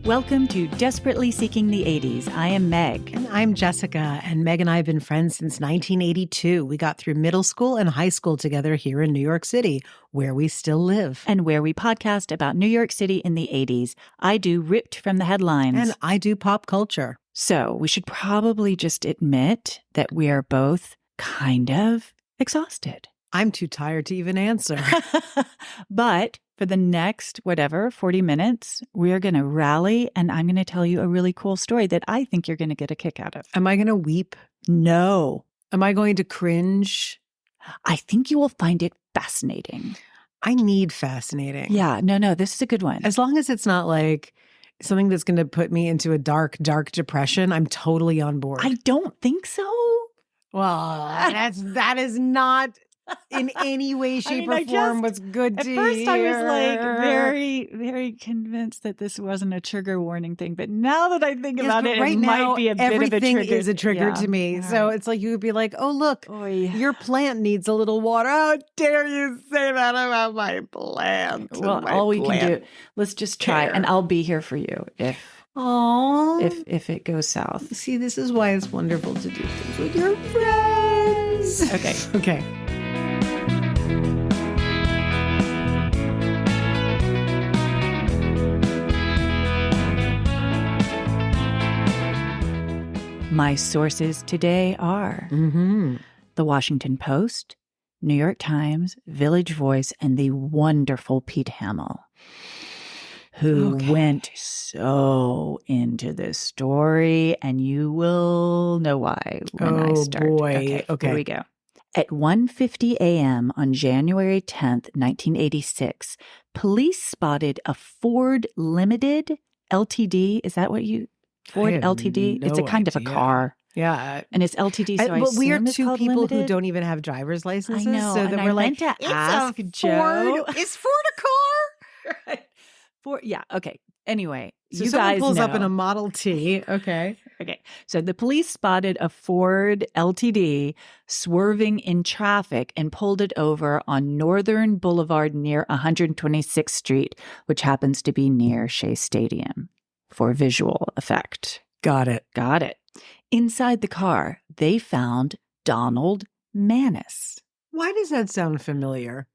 Welcome to Desperately Seeking the 80s. I am Meg. And I'm Jessica. And Meg and I have been friends since 1982. We got through middle school and high school together here in New York City, where we still live. And where we podcast about New York City in the 80s. I do Ripped from the Headlines. And I do pop culture. So we should probably just admit that we are both kind of exhausted. I'm too tired to even answer. But for the next, 40 minutes, we are going to rally and I'm going to tell you a really cool story that I think you're going to get a kick out of. Am I going to weep? No. Am I going to cringe? I think you will find it fascinating. I need fascinating. Yeah, no, this is a good one. As long as it's not like something that's going to put me into a dark, dark depression, I'm totally on board. I don't think so. Well, that is not in any way, shape, or form what's good to hear. At first I was like very, very convinced that this wasn't a trigger warning thing. But now that I think about it, right it now, might be a bit of a trigger. Everything is a trigger to me. All So right. it's like you would be like, oh, look, Oy. Your plant needs a little water. How dare you say that about my plant? Well, all we can do, let's just try. And I'll be here for you if it goes south. See, this is why it's wonderful to do things with your friends. Okay. My sources today are The Washington Post, New York Times, Village Voice, and the wonderful Pete Hamill, who went so into this story, and you will know why when I start. Boy. Okay. Here we go. At 1:50 a.m. on January 10th, 1986, police spotted a Ford Limited LTD. Is that what you... Ford LTD? It's a kind of a car. Yeah. And it's LTD, so but we are assume it's two called people Limited. who don't even have driver's licenses. I know. So then and we're I like, meant to it's ask a Joe. Ford. Is Ford a car? Right. Yeah. Okay. Anyway, So you someone guys pulls know. up in a Model T. Okay. Okay. So the police spotted a Ford LTD swerving in traffic and pulled it over on Northern Boulevard near 126th Street, which happens to be near Shea Stadium, for visual effect. Got it. Inside the car, they found Donald Manis. Why does that sound familiar?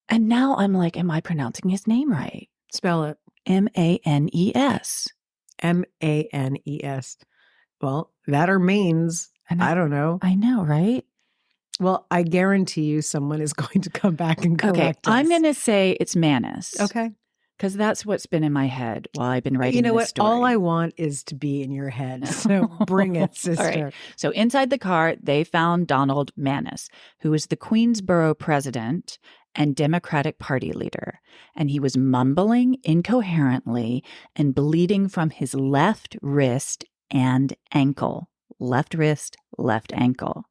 And now I'm like, am I pronouncing his name right? Spell it. Manes. Manes. Well, that or Maines. I don't know. I know, right? Well, I guarantee you someone is going to come back and correct us. I'm going to say it's Manis. Okay. Because that's what's been in my head while I've been writing this story. All I want is to be in your head. So bring it, sister. All right. So inside the car, they found Donald Manis, who is the Queensborough president and Democratic Party leader. And he was mumbling incoherently and bleeding from his left wrist and ankle. Left wrist, left ankle.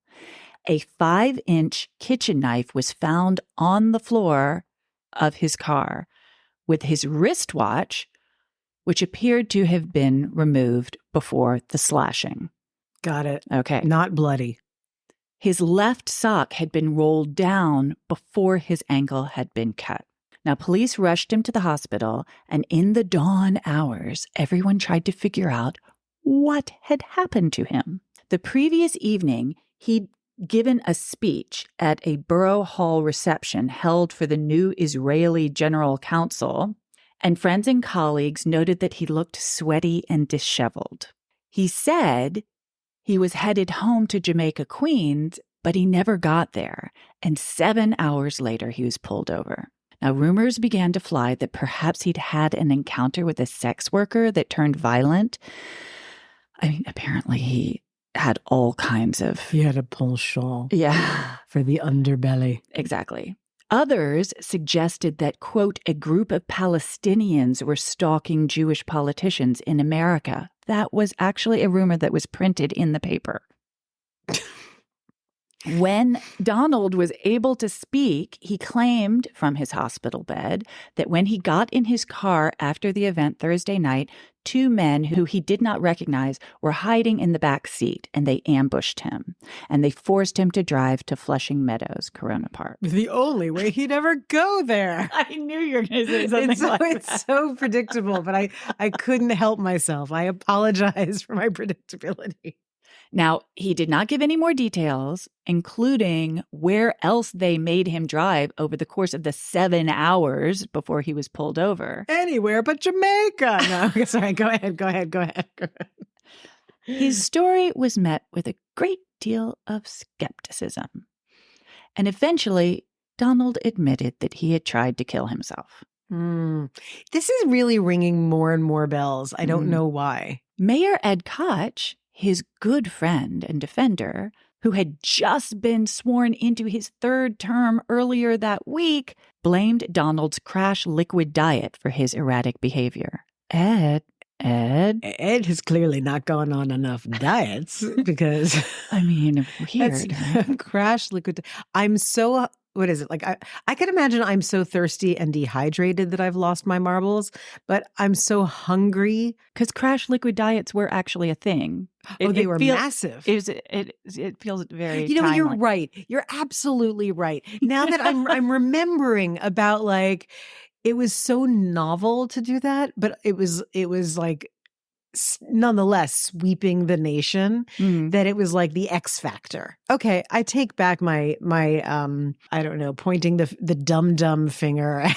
A 5-inch kitchen knife was found on the floor of his car, with his wristwatch, which appeared to have been removed before the slashing. Got it. Okay. Not bloody. His left sock had been rolled down before his ankle had been cut. Now, police rushed him to the hospital, and in the dawn hours, everyone tried to figure out what had happened to him. The previous evening, he'd given a speech at a Borough Hall reception held for the new Israeli General Council, and friends and colleagues noted that he looked sweaty and disheveled. He said he was headed home to Jamaica, Queens, but he never got there, and 7 hours later he was pulled over. Now, rumors began to fly that perhaps he'd had an encounter with a sex worker that turned violent. I mean, apparently he had all kinds of... He had a penchant. Yeah. For the underbelly. Exactly. Others suggested that, quote, a group of Palestinians were stalking Jewish politicians in America. That was actually a rumor that was printed in the paper. When Donald was able to speak, he claimed from his hospital bed that when he got in his car after the event Thursday night, two men who he did not recognize were hiding in the back seat, and they ambushed him. And they forced him to drive to Flushing Meadows, Corona Park. The only way he'd ever go there. I knew you were going to say something It's that. so predictable, but I couldn't help myself. I apologize for my predictability. Now, he did not give any more details, including where else they made him drive over the course of the 7 hours before he was pulled over. Anywhere but Jamaica. No, sorry, go ahead. His story was met with a great deal of skepticism. And eventually, Donald admitted that he had tried to kill himself. This is really ringing more and more bells. I don't know why. Mayor Ed Koch, his good friend and defender, who had just been sworn into his third term earlier that week, blamed Donald's crash liquid diet for his erratic behavior. Ed is clearly not going on enough diets because I mean, weird. Crash liquid. I'm so, what is it? Like, I can imagine I'm so thirsty and dehydrated that I've lost my marbles, but I'm so hungry. Because crash liquid diets were actually a thing. They were massive. It feels very timely. You're timely. right. You're absolutely right. Now that I'm remembering about, like, it was so novel to do that, but it was like nonetheless sweeping the nation that it was like the X factor. Okay, I take back my I don't know, pointing the dumb finger at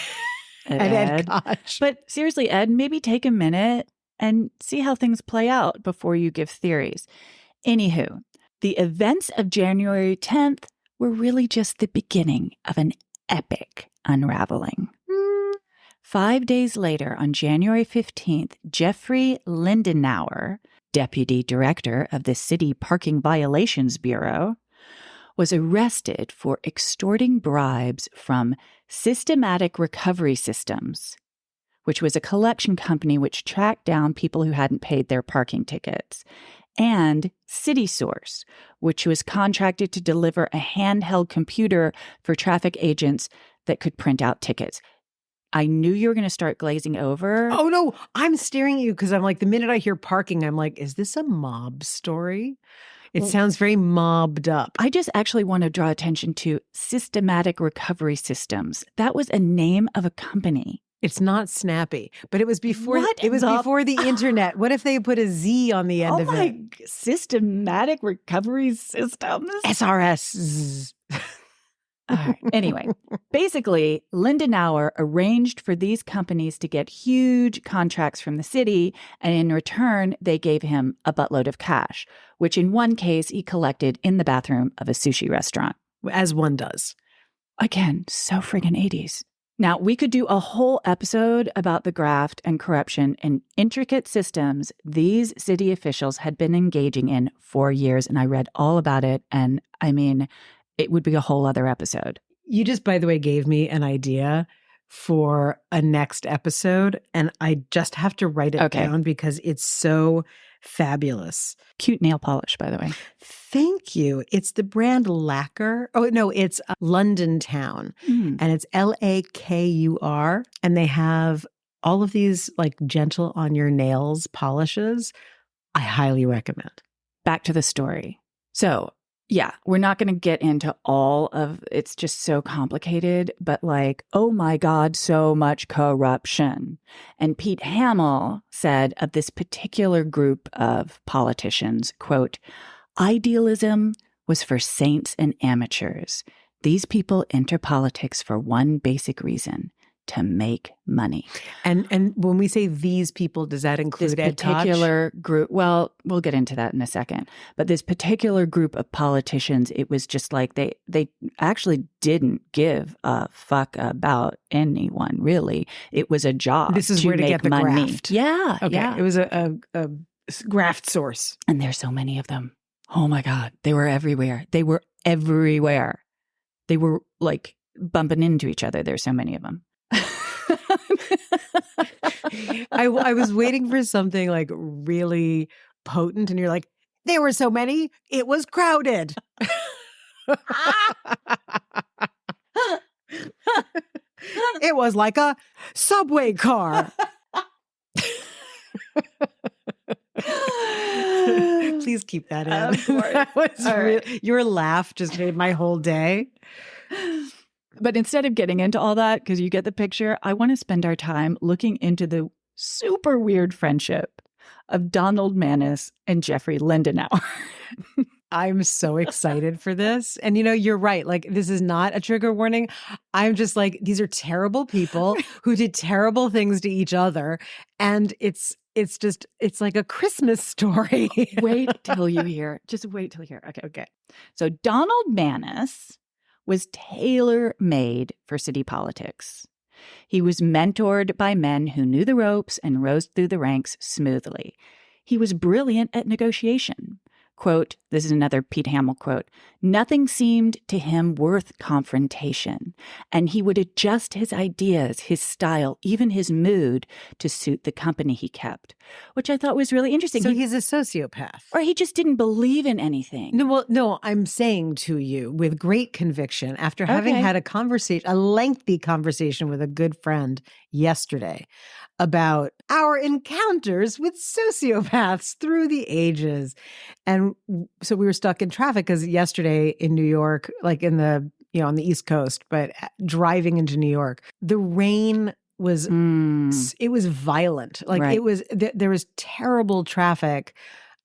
Ed Koch. But seriously, Ed, maybe take a minute and see how things play out before you give theories. Anywho, the events of January 10th were really just the beginning of an epic unraveling. 5 days later, on January 15th, Jeffrey Lindenauer, deputy director of the City Parking Violations Bureau, was arrested for extorting bribes from Systematic Recovery Systems, which was a collection company which tracked down people who hadn't paid their parking tickets, and CitySource, which was contracted to deliver a handheld computer for traffic agents that could print out tickets. I knew you were going to start glazing over. Oh, no, I'm staring at you because I'm like, the minute I hear parking, I'm like, is this a mob story? It sounds very mobbed up. I just actually want to draw attention to Systematic Recovery Systems. That was a name of a company. It's not snappy, but it was before before the internet. What if they put a Z on the end of it? Systematic Recovery Systems? SRS. All right. Anyway, basically, Lindenauer arranged for these companies to get huge contracts from the city, and in return, they gave him a buttload of cash, which in one case he collected in the bathroom of a sushi restaurant. As one does. Again, so friggin' 80s. Now, we could do a whole episode about the graft and corruption and intricate systems these city officials had been engaging in for years, and I read all about it, and I mean, it would be a whole other episode. You just, by the way, gave me an idea for a next episode, and I just have to write it down because it's so fabulous. Cute nail polish, by the way. Thank you. It's the brand Lacquer. Oh, no, it's London Town, and it's LAKUR, and they have all of these like gentle on your nails polishes. I highly recommend. Back to the story. So, yeah, we're not going to get into all of it's just so complicated, but like, oh my God, so much corruption. And Pete Hamill said of this particular group of politicians, quote, "Idealism was for saints and amateurs. These people enter politics for one basic reason: to make money." And when we say these people, does that include this Ed Koch? particular group? Well, we'll get into that in a second. But this particular group of politicians, it was just like they actually didn't give a fuck about anyone, really. It was a job. This is to where to make get the money. graft. Yeah. Okay. Yeah. It was a graft source. And there's so many of them. Oh my God. They were everywhere. They were everywhere. They were like bumping into each other. There's so many of them. I was waiting for something like really potent, and you're like, there were so many, it was crowded. It was like a subway car. Please keep that in. Of course. That was All right. your laugh just made my whole day. But instead of getting into all that, because you get the picture, I want to spend our time looking into the super weird friendship of Donald Mannis and Jeffrey Lindenauer. I'm so excited for this. And you're right. Like, this is not a trigger warning. I'm just like, these are terrible people who did terrible things to each other. And it's like a Christmas story. Wait till you hear. Just wait till you hear. Okay. So Donald Mannis was tailor-made for city politics. He was mentored by men who knew the ropes and rose through the ranks smoothly. He was brilliant at negotiation. Quote, this is another Pete Hamill quote, nothing seemed to him worth confrontation, and he would adjust his ideas, his style, even his mood to suit the company he kept, which I thought was really interesting. So he's a sociopath. Or he just didn't believe in anything. No, I'm saying to you with great conviction, after having had a lengthy conversation with a good friend yesterday about our encounters with sociopaths through the ages. And so we were stuck in traffic because yesterday in New York, like on the East Coast, but driving into New York, the rain was, it was violent. Like it was, there was terrible traffic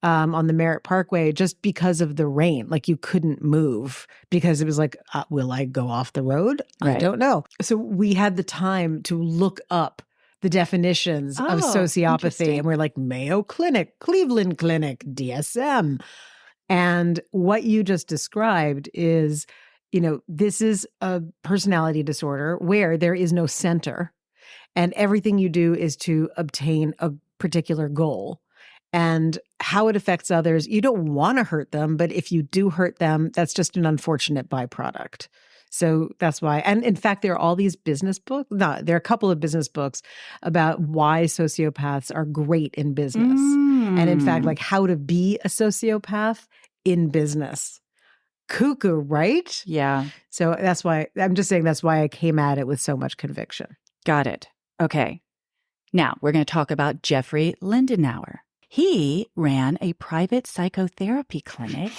on the Merritt Parkway just because of the rain. Like you couldn't move because it was like, will I go off the road? I don't know. So we had the time to look up the definitions of sociopathy. And we're like Mayo Clinic, Cleveland Clinic, DSM. And what you just described is, this is a personality disorder where there is no center and everything you do is to obtain a particular goal. And how it affects others, you don't want to hurt them, but if you do hurt them, that's just an unfortunate byproduct. So that's why. And in fact, there are all these business books. No, there are a couple of business books about why sociopaths are great in business. And in fact, like how to be a sociopath in business. Cuckoo, right? Yeah. So that's why I came at it with so much conviction. Got it. Okay. Now we're going to talk about Jeffrey Lindenauer. He ran a private psychotherapy clinic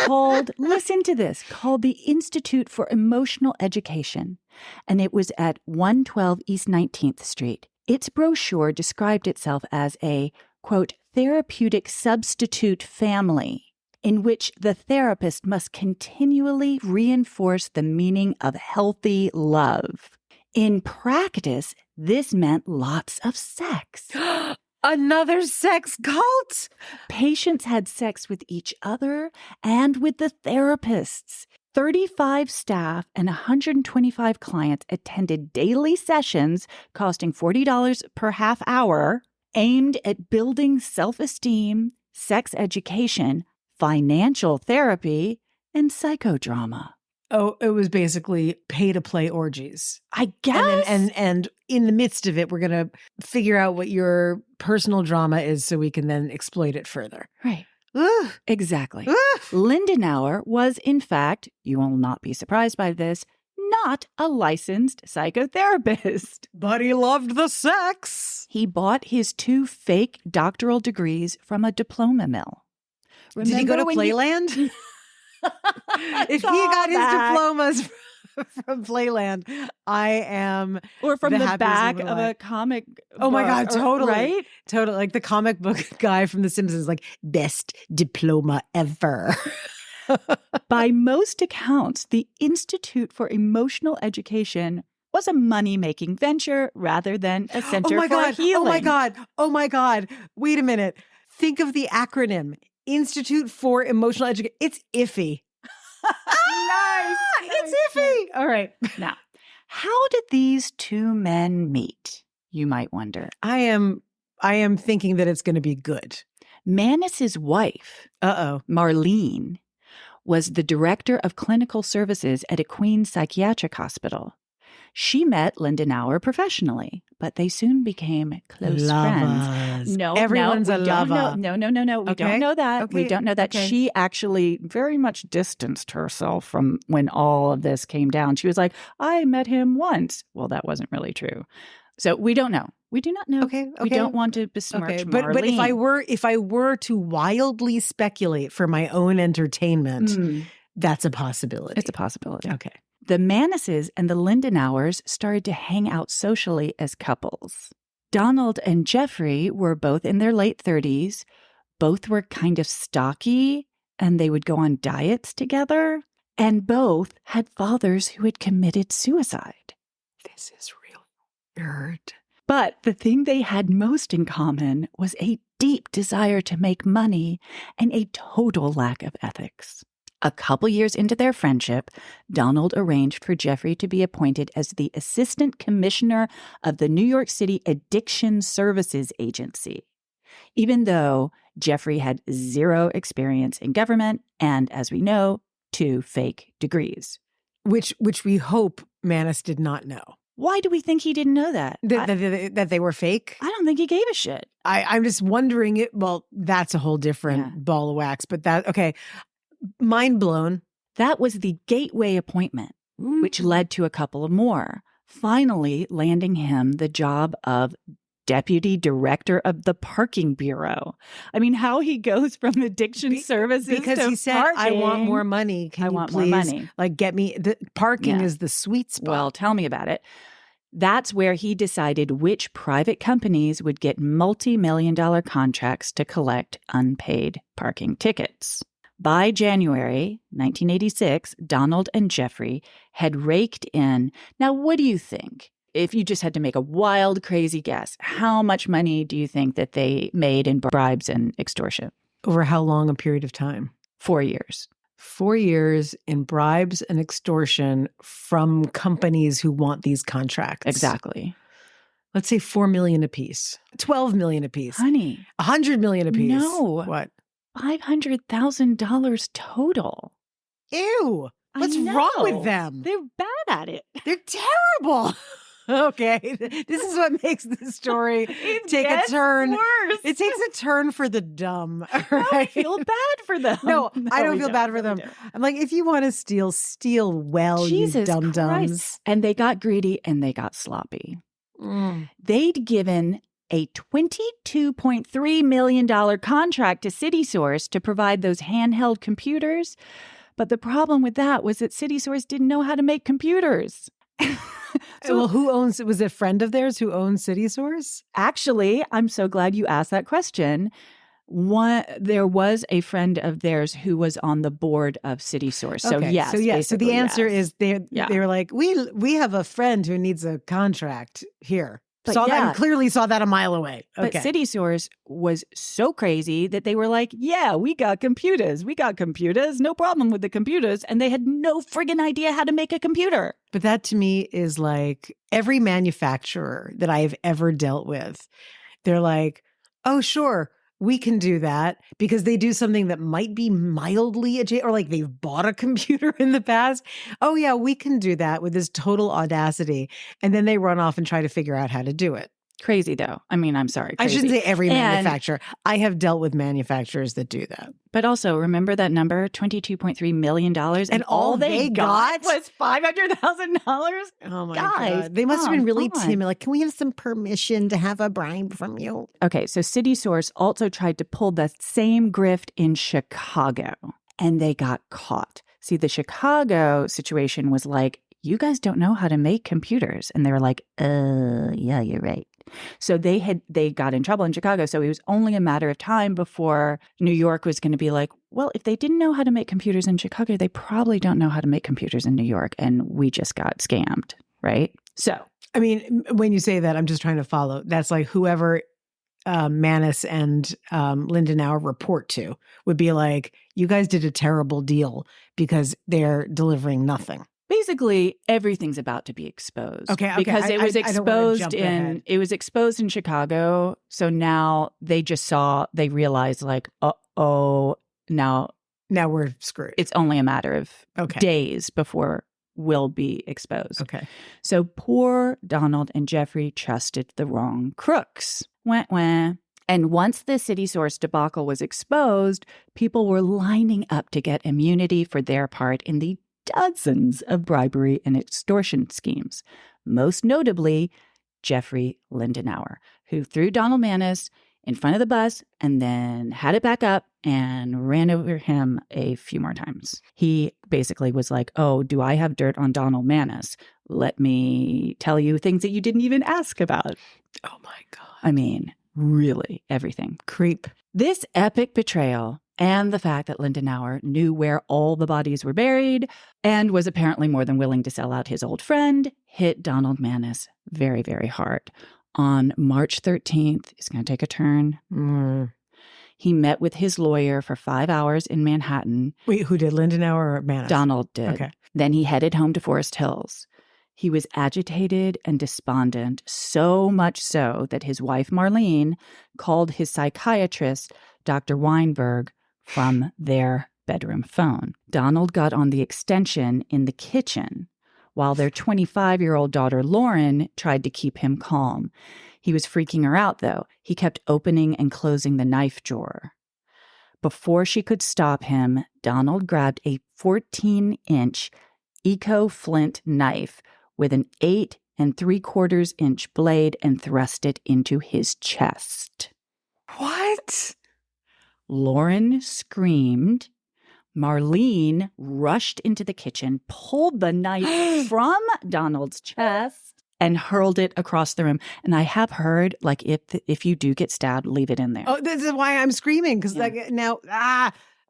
called the Institute for Emotional Education, and it was at 112 East 19th Street. Its brochure described itself as a, quote, therapeutic substitute family in which the therapist must continually reinforce the meaning of healthy love. In practice, this meant lots of sex. Another sex cult? Patients had sex with each other and with the therapists. 35 staff and 125 clients attended daily sessions costing $40 per half hour, aimed at building self-esteem, sex education, financial therapy, and psychodrama. Oh, it was basically pay-to-play orgies. I guess. And in the midst of it, we're going to figure out what your personal drama is so we can then exploit it further. Right. Exactly. Lindenauer was, in fact, you will not be surprised by this, not a licensed psychotherapist. But he loved the sex. He bought his 2 fake doctoral degrees from a diploma mill. Did he go to Playland? If he got his diplomas from Playland, I am or from the back of a comic book. Oh my God, totally. Right? Totally. Like the comic book guy from The Simpsons, like, best diploma ever. By most accounts, the Institute for Emotional Education was a money-making venture rather than a center for healing. Oh my God. Wait a minute. Think of the acronym. Institute for Emotional Education. It's iffy. Nice. It's iffy. All right. Now, how did these 2 men meet? You might wonder. I am thinking that it's going to be good. Mannis's wife, Marlene, was the director of clinical services at a Queens psychiatric hospital. She met Lindenauer professionally, but they soon became close friends. No, Everyone's a we don't lover. know. No. We Okay. don't know that. Okay. We don't know that. Okay. She actually very much distanced herself from when all of this came down. She was like, I met him once. Well, that wasn't really true. So we don't know. We do not know. Okay. We don't want to besmirch But Marlene. if I were to wildly speculate for my own entertainment, that's a possibility. It's a possibility. Okay. The Manises and the Lindenauers started to hang out socially as couples. Donald and Jeffrey were both in their late 30s. Both were kind of stocky, and they would go on diets together. And both had fathers who had committed suicide. This is real weird. But the thing they had most in common was a deep desire to make money and a total lack of ethics. A couple years into their friendship, Donald arranged for Jeffrey to be appointed as the assistant commissioner of the New York City Addiction Services Agency, even though Jeffrey had zero experience in government and, as we know, 2 fake degrees. Which we hope Manis did not know. Why do we think he didn't know that? That they were fake? I don't think he gave a shit. I'm just wondering it. Well, that's a whole different ball of wax, but okay. Mind blown. That was the gateway appointment, which led to a couple of more, finally landing him the job of deputy director of the parking bureau. I mean, how he goes from addiction services because to he said, parking. I want more money. Can I you want please, more money. Like, get me the parking is the sweet spot. Well, tell me about it. That's where he decided which private companies would get multi-million-dollar contracts to collect unpaid parking tickets. By January 1986, Donald and Jeffrey had raked in. Now, what do you think? If you just had to make a wild, crazy guess, how much money do you think that they made in bribes and extortion? Over how long a period of time? 4 years. 4 years in bribes and extortion from companies who want these contracts. Exactly. Let's say 4 million apiece, 12 million apiece. Honey. 100 million apiece. No. What? $500,000 total. Ew. What's wrong with them? They're bad at it. They're terrible. Okay. This is what makes the story take a turn. Worse. It takes a turn for the dumb. Right? I feel bad for them. No, I don't feel bad for them. I'm like, if you want to steal, steal well, Jesus you dum-dums. And they got greedy and they got sloppy. They'd given a $22.3 million contract to CitySource to provide those handheld computers. But the problem with that was that CitySource didn't know how to make computers. Well, who owns it? Was it a friend of theirs who owns CitySource? Actually, I'm so glad you asked that question. There was a friend of theirs who was on the board of CitySource. So okay. yes. So the answer is they were like, we have a friend who needs a contract here. That clearly saw that a mile away. Okay. But CitySource was so crazy that they were like, yeah, we got computers. No problem with the computers. And they had no friggin' idea how to make a computer. But that to me is like every manufacturer that I've ever dealt with. They're like, oh, sure, we can do that because they do something that might be mildly adjacent, or like they've bought a computer in the past. Oh yeah, we can do that with this total audacity. And then they run off and try to figure out how to do it. Crazy though. I mean, I'm sorry. Crazy. I shouldn't say every manufacturer. I have dealt with manufacturers that do that. But also remember that number, $22.3 million. And all they got was $500,000. Oh my God. They must have been really timid. Like, can we have some permission to have a bribe from you? Okay. So CitySource also tried to pull the same grift in Chicago and they got caught. See, the Chicago situation was like, you guys don't know how to make computers. And they were like, yeah, you're right. So they got in trouble in Chicago. So it was only a matter of time before New York was going to be like, well, if they didn't know how to make computers in Chicago, they probably don't know how to make computers in New York. And we just got scammed, right? So, I mean, when you say that, I'm just trying to follow. That's like whoever Manis and Lindenauer report to would be like, you guys did a terrible deal because they're delivering nothing. Basically, everything's about to be exposed. Okay. Because it was exposed it was exposed in Chicago. So now they realized like, now we're screwed. It's only a matter of days before will be exposed. Okay. So poor Donald and Jeffrey trusted the wrong crooks. Wah, wah. And once the City Source debacle was exposed, people were lining up to get immunity for their part in the dozens of bribery and extortion schemes. Most notably, Jeffrey Lindenauer, who threw Donald Maness in front of the bus and then had it back up and ran over him a few more times. He basically was like, oh, do I have dirt on Donald Maness? Let me tell you things that you didn't even ask about. Oh my God. I mean, really everything. Creep. This epic betrayal and the fact that Lindenauer knew where all the bodies were buried and was apparently more than willing to sell out his old friend hit Donald Maness very, very hard. On March 13th, he's going to take a turn. He met with his lawyer for 5 hours in Manhattan. Wait, who did, Lindenauer or Maness? Donald did. Okay. Then he headed home to Forest Hills. He was agitated and despondent, so much so that his wife, Marlene, called his psychiatrist, Dr. Weinberg, from their bedroom phone. Donald got on the extension in the kitchen while their 25-year-old daughter, Lauren, tried to keep him calm. He was freaking her out, though. He kept opening and closing the knife drawer. Before she could stop him, Donald grabbed a 14-inch Eco Flint knife with an 8 3/4-inch blade and thrust it into his chest. What? Lauren screamed. Marlene rushed into the kitchen, pulled the knife from Donald's chest, and hurled it across the room. And I have heard, like, if you do get stabbed, leave it in there. Oh, this is why I'm screaming, because like now,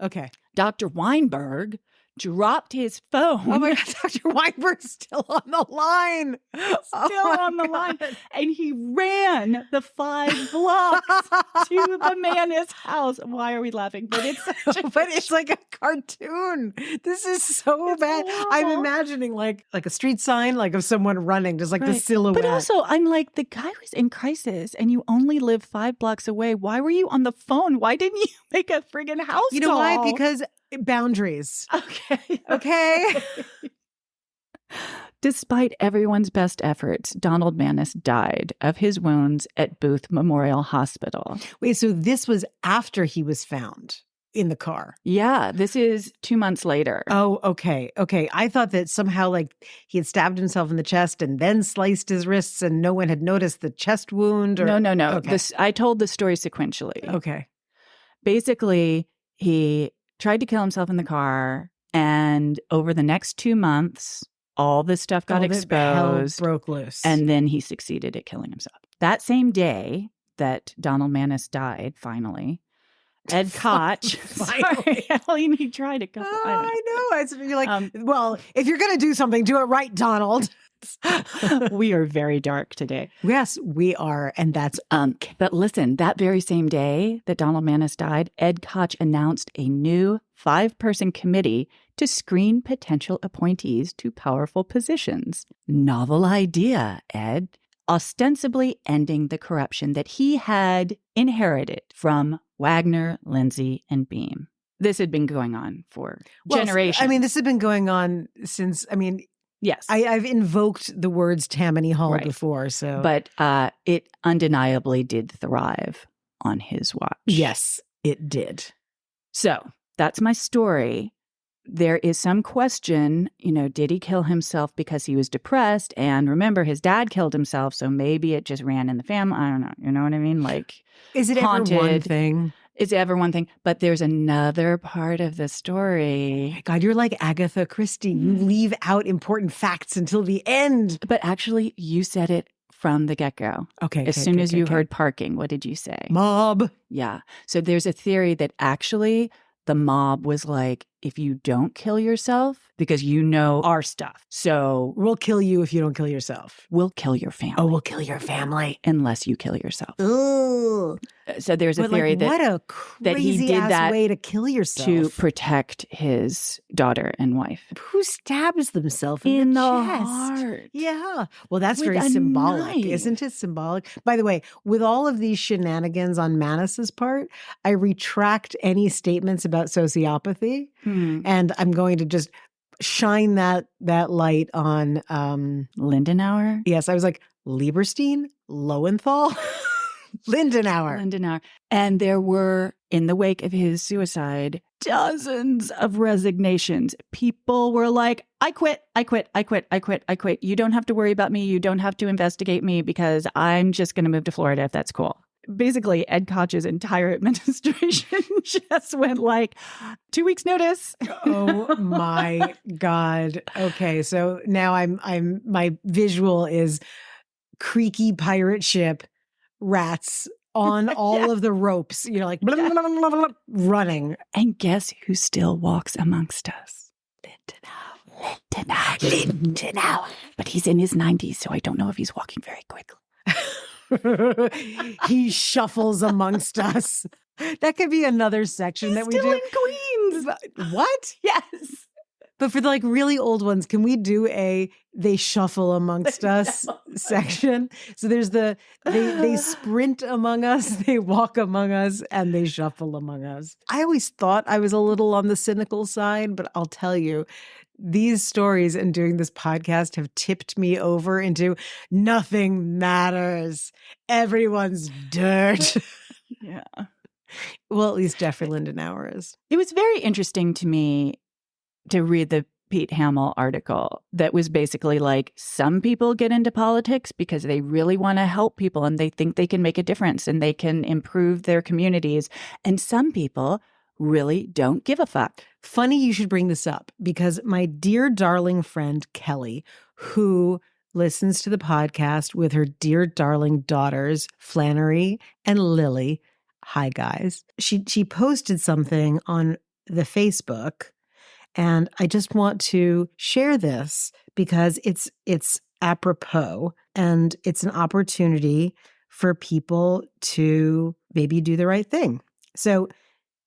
okay. Dr. Weinberg dropped his phone. Oh my God, Dr. Weinberg's still on the line. On the line. And he ran the 5 blocks to the Maness house. Why are we laughing? But it's like a cartoon. This is so bad. Horrible. I'm imagining like a street sign, like of someone running, just like the Right. silhouette. But also, I'm like, the guy was in crisis and you only live 5 blocks away. Why were you on the phone? Why didn't you make a friggin' house you know call? why? Because boundaries. Okay. Okay. Despite everyone's best efforts, Donald Maness died of his wounds at Booth Memorial Hospital. Wait, so this was after he was found in the car? Yeah, this is 2 months later. Oh, okay. Okay. I thought that somehow like he had stabbed himself in the chest and then sliced his wrists and no one had noticed the chest wound. Or... No. Okay. I told the story sequentially. Okay. Basically, he tried to kill himself in the car, and over the next 2 months, all this stuff got exposed. Hell broke loose. And then he succeeded at killing himself. That same day that Donald Maness died, finally, Ed Koch. Finally. Sorry, I mean, he tried a couple. I know. You're like, well, if you're going to do something, do it right, Donald. We are very dark today. Yes, we are. And that's But listen, that very same day that Donald Maness died, Ed Koch announced a new 5-person committee to screen potential appointees to powerful positions. Novel idea, Ed. Ostensibly ending the corruption that he had inherited from Wagner, Lindsay, and Beam. This had been going on for generations. I mean, this had been going on since, yes. I've invoked the words Tammany Hall Right. before, so. But it undeniably did thrive on his watch. Yes, it did. So that's my story. There is some question, did he kill himself because he was depressed? And remember, his dad killed himself, so maybe it just ran in the family. I don't know. You know what I mean? Like, is it haunted. ever one thing? It's ever one thing. But there's another part of the story. God, you're like Agatha Christie. You leave out important facts until the end. But actually, you said it from the get-go. Okay. As soon as you heard parking, what did you say? Mob. Yeah. So there's a theory that actually the mob was like, if you don't kill yourself, because you know our stuff, so we'll kill you if you don't kill yourself. We'll kill your family. Oh, we'll kill your family. Unless you kill yourself. Ooh. So there's a theory what a that he did that way to kill yourself. To protect his daughter and wife. Who stabs themselves in the chest? Heart. Yeah. Well, that's With very a symbolic. knife. Isn't it symbolic? By the way, with all of these shenanigans on Maness's part, I retract any statements about sociopathy. And I'm going to just shine that light on Lindenauer? Yes, I was like, Lieberstein, Lowenthal, Lindenauer. Lindenauer. And there were, in the wake of his suicide, dozens of resignations. People were like, I quit. You don't have to worry about me. You don't have to investigate me because I'm just going to move to Florida if that's cool. Basically, Ed Koch's entire administration just went like 2 weeks notice. Oh my God. Okay. So now my visual is creaky pirate ship, rats on all of the ropes, like blah, blah, blah, blah, blah, running. And guess who still walks amongst us? Lindenauer. But he's in his 90s, so I don't know if he's walking very quickly. He shuffles amongst us. That could be another section that we do. Still in Queens. What? Yes. But for the like really old ones, can we do a they shuffle amongst us section? So there's they sprint among us, they walk among us, and they shuffle among us. I always thought I was a little on the cynical side, but I'll tell you, these stories and doing this podcast have tipped me over into nothing matters. Everyone's dirt. Yeah. Well, at least Jeffrey Lindenauer is. It was very interesting to me to read the Pete Hamill article that was basically like, some people get into politics because they really want to help people and they think they can make a difference and they can improve their communities. And some people really don't give a fuck. Funny you should bring this up because my dear darling friend Kelly, who listens to the podcast with her dear darling daughters, Flannery and Lily. Hi, guys. She posted something on the Facebook. And I just want to share this because it's apropos and it's an opportunity for people to maybe do the right thing. So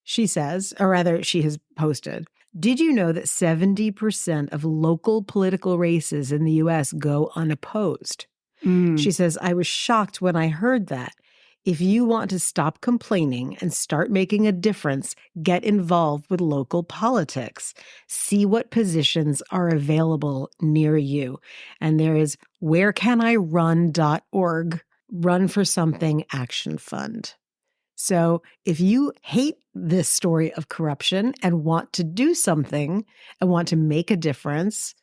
she says, or rather she has posted, did you know that 70% of local political races in the U.S. go unopposed? She says, I was shocked when I heard that. If you want to stop complaining and start making a difference, get involved with local politics. See what positions are available near you. And there is wherecanirun.org, Run for Something Action Fund. So if you hate this story of corruption and want to do something and want to make a difference,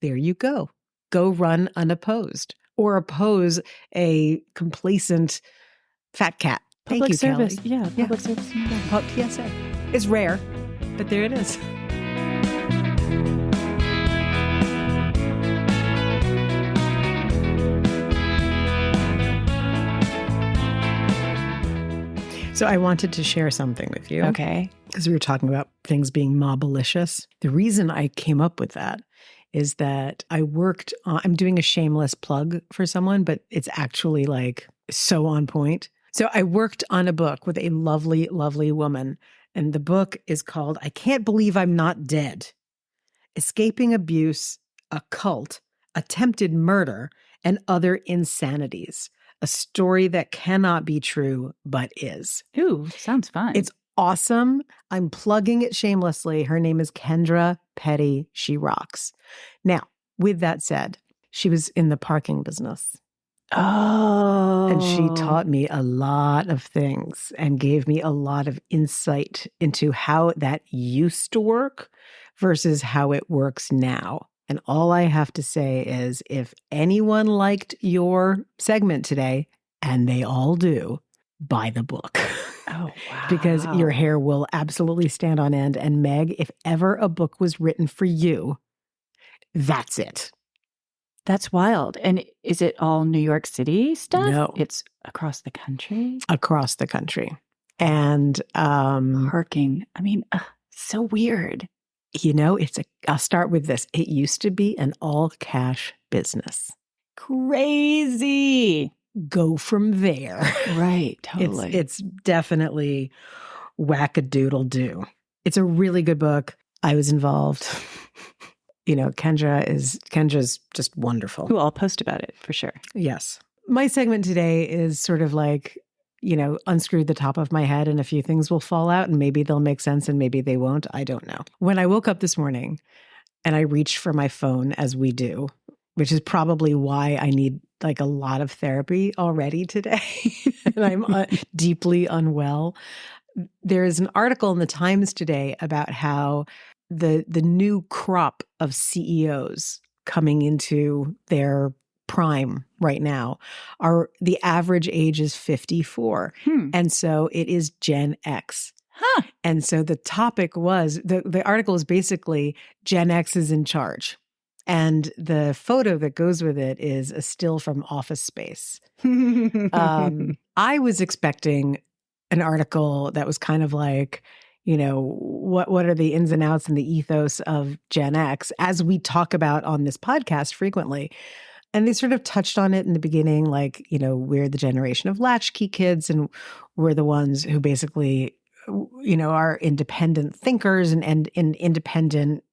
there you go. Go run unopposed or oppose a complacent fat cat. Thank you, service. Kelly. Yeah, public service. PSA. It's rare, but there it is. So I wanted to share something with you. Okay. Because we were talking about things being mobalicious. The reason I came up with that is that I'm doing a shameless plug for someone, but it's actually like so on point. So I worked on a book with a lovely, lovely woman. And the book is called I Can't Believe I'm Not Dead. Escaping Abuse, a Cult, Attempted Murder, and Other Insanities. A story that cannot be true, but is. Ooh, sounds fun. It's awesome. I'm plugging it shamelessly. Her name is Kendra Petty. She rocks. Now, with that said, she was in the parking business. Oh. And she taught me a lot of things and gave me a lot of insight into how that used to work versus how it works now. And all I have to say is if anyone liked your segment today, and they all do, buy the book. Oh, wow. Because your hair will absolutely stand on end. And Meg, if ever a book was written for you, that's it. That's wild. And is it all New York City stuff? No. It's across the country? Across the country. And parking. I mean, so weird. I'll start with this. It used to be an all cash business. Crazy. Go from there. Right. Totally. It's definitely whack-a-doodle-do. It's a really good book. I was involved. Kendra's just wonderful. Who I'll post about it for sure. Yes. My segment today is sort of like, unscrew the top of my head and a few things will fall out and maybe they'll make sense and maybe they won't. I don't know. When I woke up this morning, and I reached for my phone, as we do, which is probably why I need like a lot of therapy already today. And I'm deeply unwell. There is an article in the Times today about how the new crop of CEOs coming into their prime right now are the average age is 54. And so it is Gen X. Huh. And so the topic was the article is basically Gen X is in charge. And the photo that goes with it is a still from Office Space. I was expecting an article that was kind of like, you know, what are the ins and outs and the ethos of Gen X, as we talk about on this podcast frequently. And they sort of touched on it in the beginning, like, you know, we're the generation of latchkey kids and we're the ones who basically, you know, are independent thinkers and independent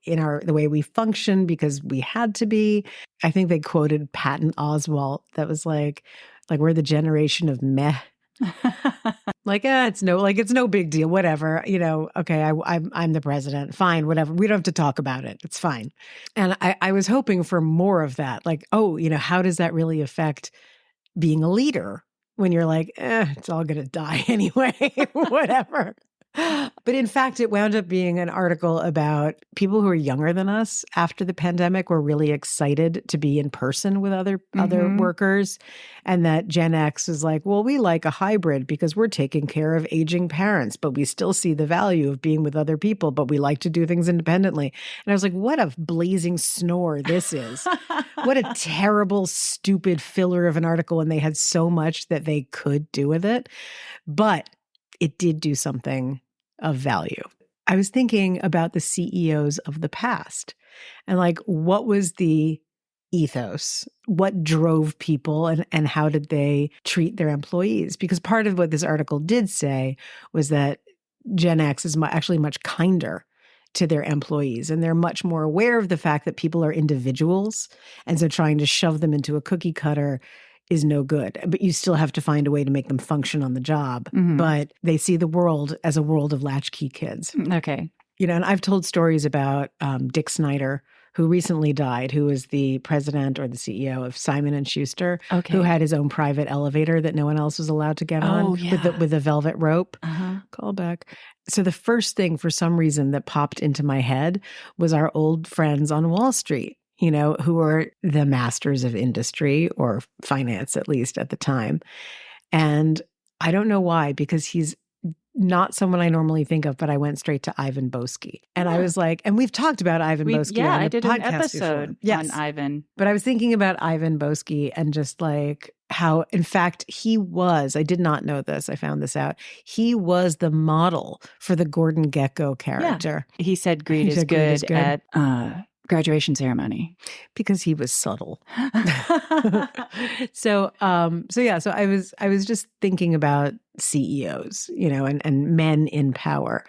in the way we function because we had to be. I think they quoted Patton Oswalt that was like we're the generation of meh. Like, it's no big deal, whatever, you know, okay, I'm the president, fine, whatever, we don't have to talk about it, it's fine. And I was hoping for more of that, like, oh, you know, how does that really affect being a leader when you're like, it's all gonna die anyway, whatever. But in fact, it wound up being an article about people who are younger than us after the pandemic were really excited to be in person with other workers. And that Gen X is like, well, we like a hybrid because we're taking care of aging parents, but we still see the value of being with other people, but we like to do things independently. And I was like, what a blazing snore this is. What a terrible, stupid filler of an article. And they had so much that they could do with it. But it did do something of value. I was thinking about the CEOs of the past and like, what was the ethos? What drove people and how did they treat their employees? Because part of what this article did say was that Gen X is actually much kinder to their employees. And they're much more aware of the fact that people are individuals. And so trying to shove them into a cookie cutter is no good, but you still have to find a way to make them function on the job. But they see the world as a world of latchkey kids. Okay. You know, and I've told stories about Dick Snyder, who recently died, who was the president or the CEO of Simon & Schuster, who had his own private elevator that no one else was allowed to get on with the velvet rope. Call back. So the first thing for some reason that popped into my head was our old friends on Wall Street, you know, who are the masters of industry or finance, at least at the time. And I don't know why, because he's not someone I normally think of, but I went straight to Ivan Boesky. And I was like, and we've talked about Ivan Boesky on the I did podcast an episode on Ivan. But I was thinking about Ivan Boesky and just like how, in fact, I did not know this, I found this out, he was the model for the Gordon Gekko character. Yeah. He said greed is good at graduation ceremony because he was subtle. So I was just thinking about CEOs, you know, and men in power.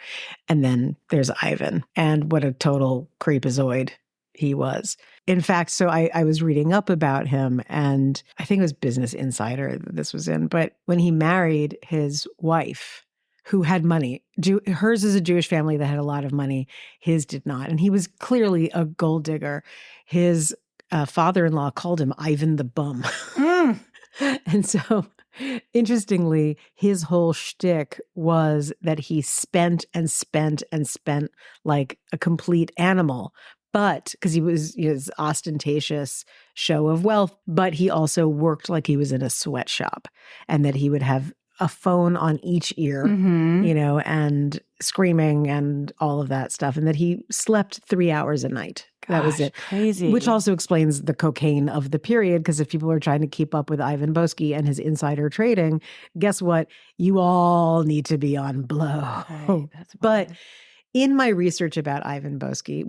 And then there's Ivan, and what a total creepazoid he was. In fact, so I was reading up about him, and I think it was Business Insider that this was in, but when he married his wife, who had money. Hers is a Jewish family that had a lot of money. His did not. And he was clearly a gold digger. His father-in-law called him Ivan the Bum. And so, interestingly, his whole shtick was that he spent and spent and spent like a complete animal. But because he was his ostentatious show of wealth, but he also worked like he was in a sweatshop, and that he would have a phone on each ear, you know, and screaming and all of that stuff. And that he slept 3 hours a night. That was it. Crazy. Which also explains the cocaine of the period, because if people are trying to keep up with Ivan Boesky and his insider trading, guess what? You all need to be on blow. Okay, but in my research about Ivan Boesky,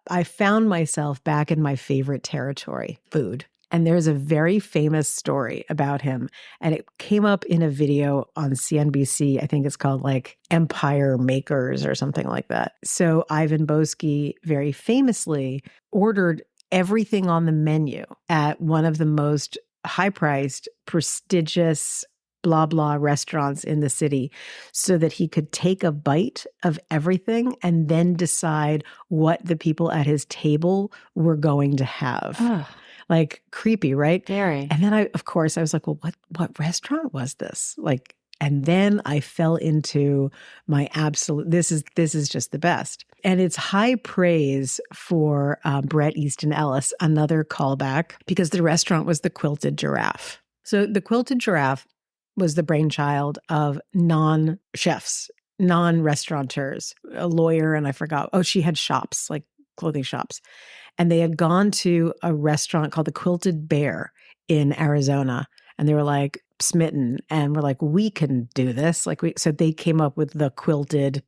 I found myself back in my favorite territory, food. And there's a very famous story about him. And it came up in a video on CNBC. I think it's called like Empire Makers or something like that. So Ivan Boesky very famously ordered everything on the menu at one of the most high-priced, prestigious, blah, blah restaurants in the city so that he could take a bite of everything and then decide what the people at his table were going to have. Ugh, Like creepy, right? very. And then I was like, well, what restaurant was this? Like, and then I fell into my absolute, this is just the best. And it's high praise for Bret Easton Ellis, another callback, because the restaurant was the Quilted Giraffe. So the Quilted Giraffe was the brainchild of non-chefs, non-restaurateurs, a lawyer, and I forgot. Oh, she had shops, like clothing shops. And they had gone to a restaurant called the Quilted Bear in Arizona. And they were like smitten and were like, we can do this. So they came up with the Quilted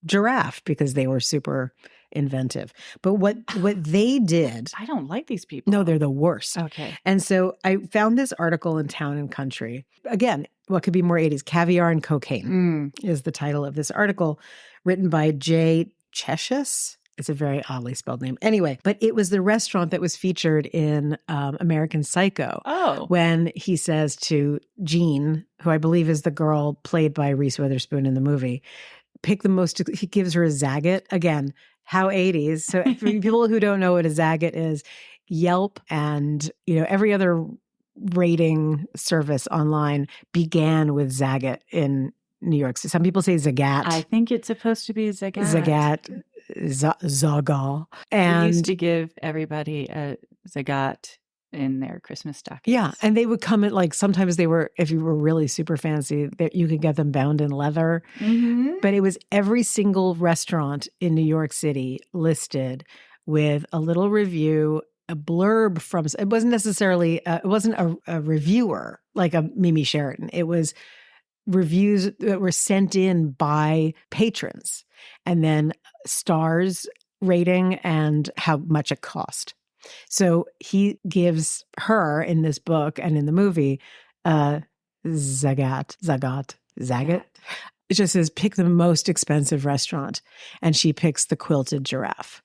Giraffe because they were super inventive. But what they did, I don't like these people. no, they're the worst. Okay. And so I found this article in Town and Country. Again, what could be more 80s? Caviar and Cocaine is the title of this article, written by Jay Cheshus. It's a very oddly spelled name. Anyway, but it was the restaurant that was featured in American Psycho. Oh. When he says to Jean, who I believe is the girl played by Reese Witherspoon in the movie, pick the most, he gives her a Zagat. Again, how 80s. So for people who don't know what a Zagat is, Yelp and, every other rating service online began with Zagat in New York. So some people say Zagat. I think it's supposed to be Zagat. Zagat. Zaga. And we used to give everybody a Zagat in their Christmas stockings. Yeah. And they would come in, like, sometimes they were, if you were really super fancy, that you could get them bound in leather. Mm-hmm. But it was every single restaurant in New York City listed with a little review, a blurb from, it wasn't necessarily, it wasn't a reviewer like a Mimi Sheraton. It was reviews that were sent in by patrons, and then stars rating and how much it cost. So he gives her in this book and in the movie Zagat. It just says pick the most expensive restaurant, and she picks the Quilted Giraffe.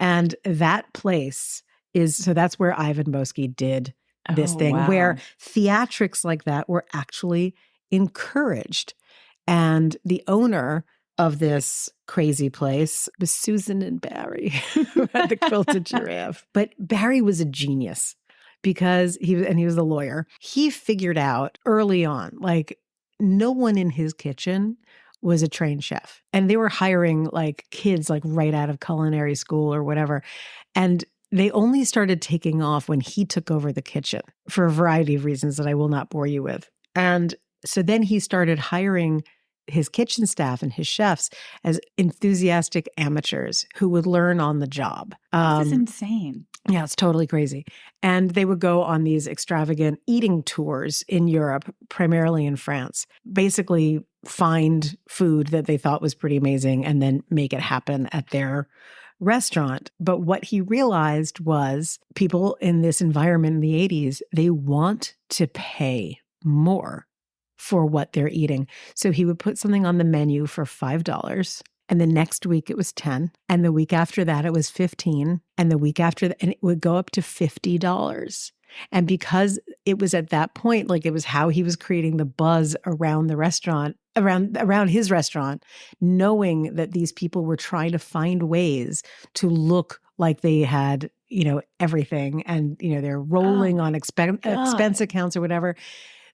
And that place that's where Ivan Boesky did this thing, wow. where theatrics like that were actually encouraged. And the owner of this crazy place was Susan and Barry, who had the Quilted Giraffe. But Barry was a genius because he was the lawyer. He figured out early on, like, no one in his kitchen was a trained chef. And they were hiring like kids like right out of culinary school or whatever. And they only started taking off when he took over the kitchen for a variety of reasons that I will not bore you with. And so then he started hiring his kitchen staff and his chefs as enthusiastic amateurs who would learn on the job. This is insane. Yeah, it's totally crazy. And they would go on these extravagant eating tours in Europe, primarily in France, basically find food that they thought was pretty amazing and then make it happen at their restaurant. But what he realized was people in this environment in the 80s, they want to pay more for what they're eating. So he would put something on the menu for $5. And the next week it was 10. And the week after that it was 15. And the week after that, and it would go up to $50. And because it was at that point, like, it was how he was creating the buzz around the restaurant, around his restaurant, knowing that these people were trying to find ways to look like they had, everything. And, they're rolling on expense accounts or whatever.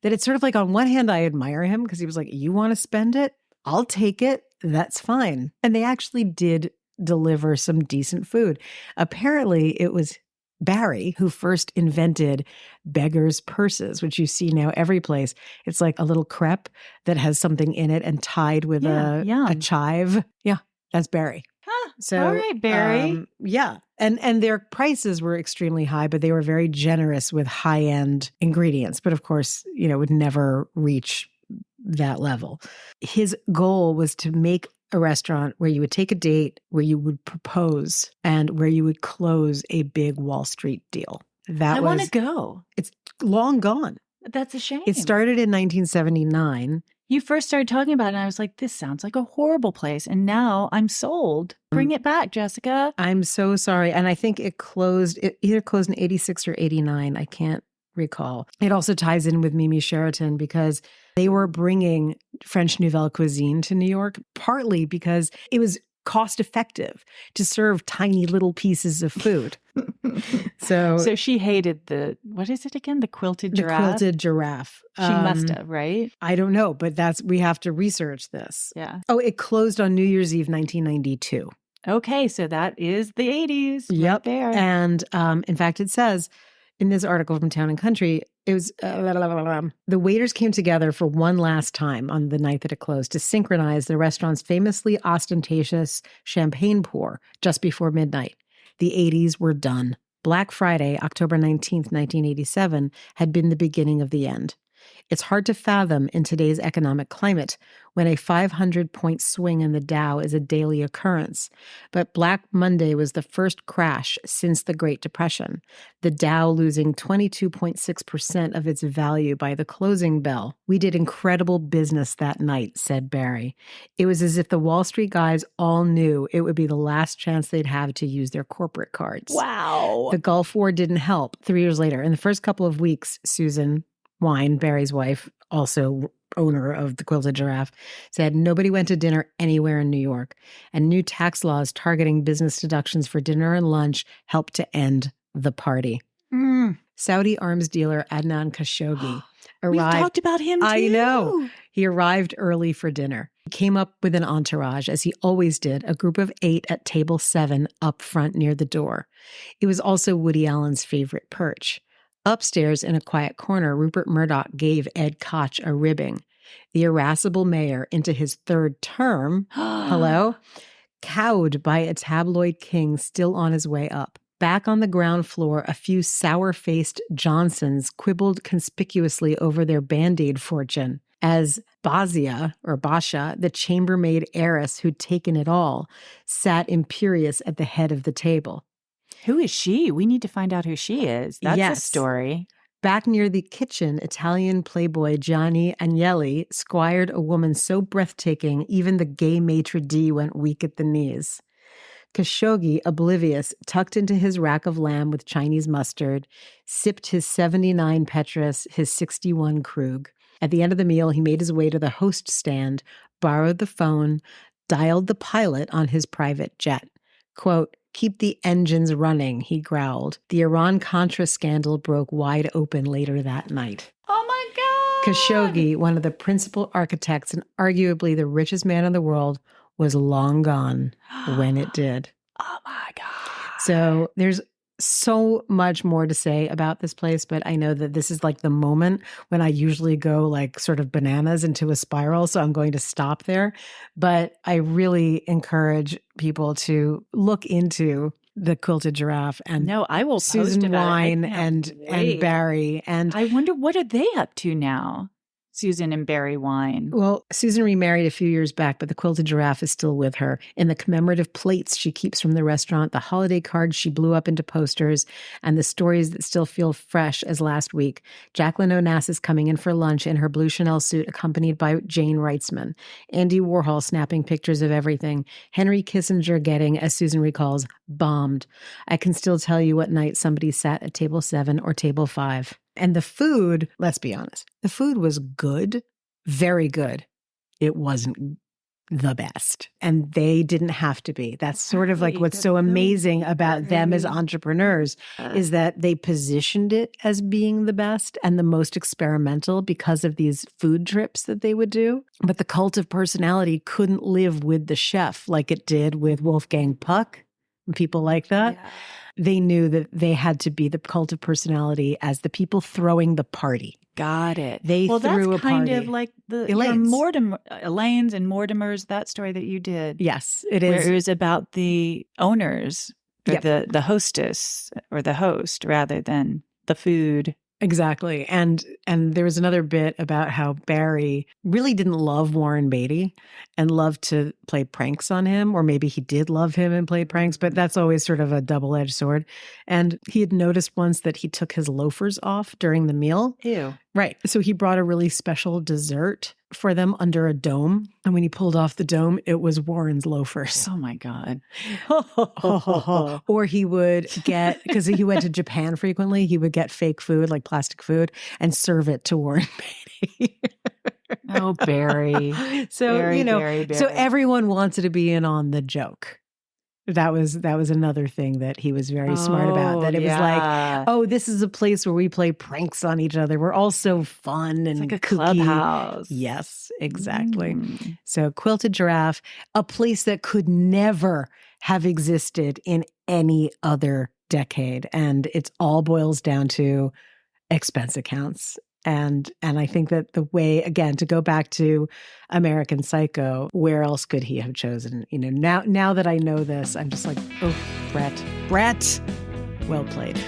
That it's sort of like, on one hand, I admire him because he was like, you want to spend it? I'll take it. That's fine. And they actually did deliver some decent food. Apparently, it was Barry who first invented beggar's purses, which you see now every place. It's like a little crepe that has something in it and tied with a chive. Yeah, that's Barry. Huh. So, all right, Barry. Yeah. And their prices were extremely high, but they were very generous with high-end ingredients. But of course, would never reach that level. His goal was to make a restaurant where you would take a date, where you would propose, and where you would close a big Wall Street deal. I want to go. It's long gone. That's a shame. It started in 1979. You first started talking about it, and I was like, this sounds like a horrible place. And now I'm sold. Bring it back, Jessica. I'm so sorry. And I think it either closed in 86 or 89. I can't recall. It also ties in with Mimi Sheraton because They were bringing French Nouvelle cuisine to New York, partly because it was cost effective to serve tiny little pieces of food. So she hated what is it again? The quilted giraffe? The quilted giraffe. She must have, right? I don't know, but we have to research this. Yeah. Oh, it closed on New Year's Eve, 1992. Okay, so that is the 80s. Yep. Right there. And in fact, it says in this article from Town and Country, it was the waiters came together for one last time on the night that it closed to synchronize the restaurant's famously ostentatious champagne pour just before midnight. The 80s were done. Black Friday, October 19th, 1987, had been the beginning of the end. It's hard to fathom in today's economic climate when a 500-point swing in the Dow is a daily occurrence. But Black Monday was the first crash since the Great Depression, the Dow losing 22.6% of its value by the closing bell. "We did incredible business that night," said Barry. "It was as if the Wall Street guys all knew it would be the last chance they'd have to use their corporate cards." Wow. The Gulf War didn't help. 3 years later, in the first couple of weeks, Susan Wine, Barry's wife, also owner of the Quilted Giraffe, said nobody went to dinner anywhere in New York, and new tax laws targeting business deductions for dinner and lunch helped to end the party. Saudi arms dealer Adnan Khashoggi arrived. We talked about him too. I know. He arrived early for dinner. He came up with an entourage, as he always did, a group of 8 at table 7 up front near the door. It was also Woody Allen's favorite perch. Upstairs in a quiet corner, Rupert Murdoch gave Ed Koch a ribbing. The irascible mayor, into his 3rd term, cowed by a tabloid king still on his way up. Back on the ground floor, a few sour-faced Johnsons quibbled conspicuously over their Band-Aid fortune, as Basha, the chambermaid heiress who'd taken it all, sat imperious at the head of the table. Who is she? We need to find out who she is. That's a story. Back near the kitchen, Italian playboy Gianni Agnelli squired a woman so breathtaking even the gay maitre d' went weak at the knees. Khashoggi, oblivious, tucked into his rack of lamb with Chinese mustard, sipped his 79 Petrus, his 61 Krug. At the end of the meal, he made his way to the host stand, borrowed the phone, dialed the pilot on his private jet. Quote, "Keep the engines running," he growled. The Iran-Contra scandal broke wide open later that night. Oh my God! Khashoggi, one of the principal architects and arguably the richest man in the world, was long gone when it did. Oh my God. So there's so much more to say about this place, but I know that this is like the moment when I usually go like sort of bananas into a spiral. So I'm going to stop there. But I really encourage people to look into the Quilted Giraffe and no, I will Susan Wine and Barry. And I wonder, what are they up to now? Susan and Barry Wine. Well, Susan remarried a few years back, but the Quilted Giraffe is still with her. In the commemorative plates she keeps from the restaurant, the holiday cards she blew up into posters, and the stories that still feel fresh as last week. Jacqueline Onassis coming in for lunch in her blue Chanel suit, accompanied by Jane Reitzman. Andy Warhol snapping pictures of everything. Henry Kissinger getting, as Susan recalls, bombed. I can still tell you what night somebody sat at table 7 or table 5. And the food, let's be honest, the food was good, very good. It wasn't the best. And they didn't have to be. That's sort of like what's so amazing about them as entrepreneurs is that they positioned it as being the best and the most experimental because of these food trips that they would do. But the cult of personality couldn't live with the chef like it did with Wolfgang Puck and people like that. Yeah. They knew that they had to be the cult of personality as the people throwing the party. Got it. They threw a party. Well, that's kind of like the Elaine's and Mortimer's, that story that you did. Yes, it is. Where it was about the owners, or the hostess, or the host, rather than the food. Exactly. And there was another bit about how Barry really didn't love Warren Beatty and loved to play pranks on him, or maybe he did love him and played pranks, but that's always sort of a double-edged sword. And he had noticed once that he took his loafers off during the meal. Ew. Right. So he brought a really special dessert for them under a dome. And when he pulled off the dome, it was Warren's loafers. Oh my God. Or he would get, because he went to Japan frequently, he would get fake food, like plastic food, and serve it to Warren Beatty. Oh, Barry. So, Barry, you know, Barry, so Barry. everyone wanted to be in on the joke. That was another thing that he was very smart about. That it was like, oh, this is a place where we play pranks on each other. We're all so fun and it's like a kooky. clubhouse. Yes, exactly. So Quilted Giraffe, a place that could never have existed in any other decade. And it all boils down to expense accounts. And I think that the way, again, to go back to American Psycho, where else could he have chosen? You know, now that I know this, I'm just like, oh, Brett, well played.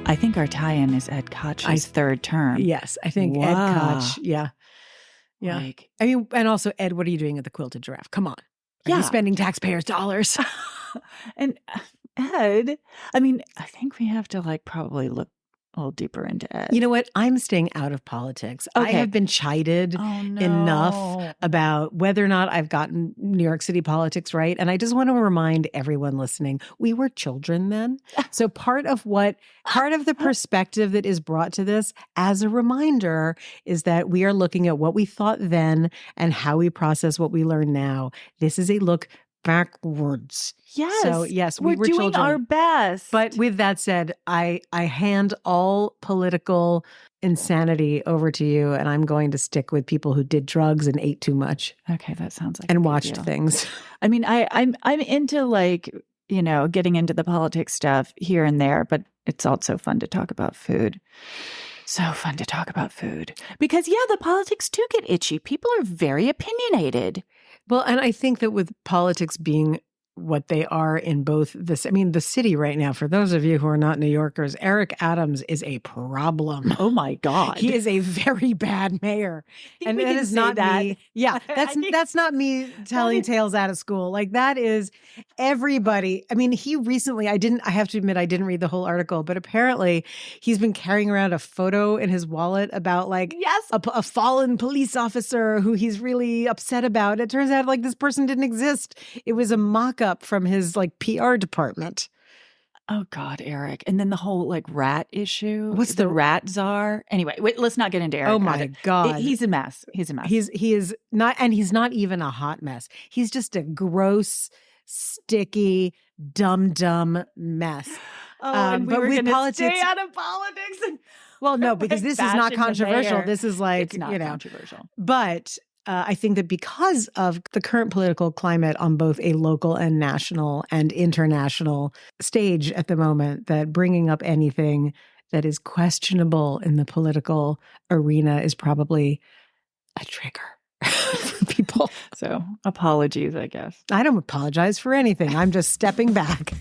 I think our tie-in is Ed Koch's third term. Yes, I think Ed Koch, yeah. Like, I mean, and also, Ed, what are you doing at the Quilted Giraffe? Come on. Are you spending taxpayers' dollars? And Ed, I mean, I think we have to like probably look a little deeper into Ed. You know what? I'm staying out of politics. Okay. I have been chided enough about whether or not I've gotten New York City politics right. And I just want to remind everyone listening, we were children then. So part of the perspective that is brought to this as a reminder is that we are looking at what we thought then and how we process what we learn now. This is a look backwards. Yes. So yes, we're doing children. Our best. But with that said, I hand all political insanity over to you, and I'm going to stick with people who did drugs and ate too much. Okay, that sounds like and watched things. I mean, I'm into like, you know, getting into the politics stuff here and there, but it's also fun to talk about food. So fun to talk about food. Because the politics do get itchy. People are very opinionated. Well, and I think that with politics being what they are in both this, I mean, the city right now, for those of you who are not New Yorkers, Eric Adams is a problem. Oh my God. He is a very bad mayor. And that is not me. Yeah, that's not me telling tales out of school. Like that is everybody. I mean, he recently, I have to admit, I didn't read the whole article, but apparently he's been carrying around a photo in his wallet about like a fallen police officer who he's really upset about. It turns out like this person didn't exist. It was a mock-up from his like PR department. Oh God, Eric. And then the whole like rat issue. What's the rat czar? Anyway, wait, let's not get into Eric. Oh my God. He's a mess. He's a mess. He is not, and he's not even a hot mess. He's just a gross, sticky, dumb mess. And we but were with politics, stay out of politics. Well, no, because this is not controversial. This is like, it's not controversial. But I think that because of the current political climate on both a local and national and international stage at the moment, that bringing up anything that is questionable in the political arena is probably a trigger for people. So apologies, I guess. I don't apologize for anything. I'm just stepping back.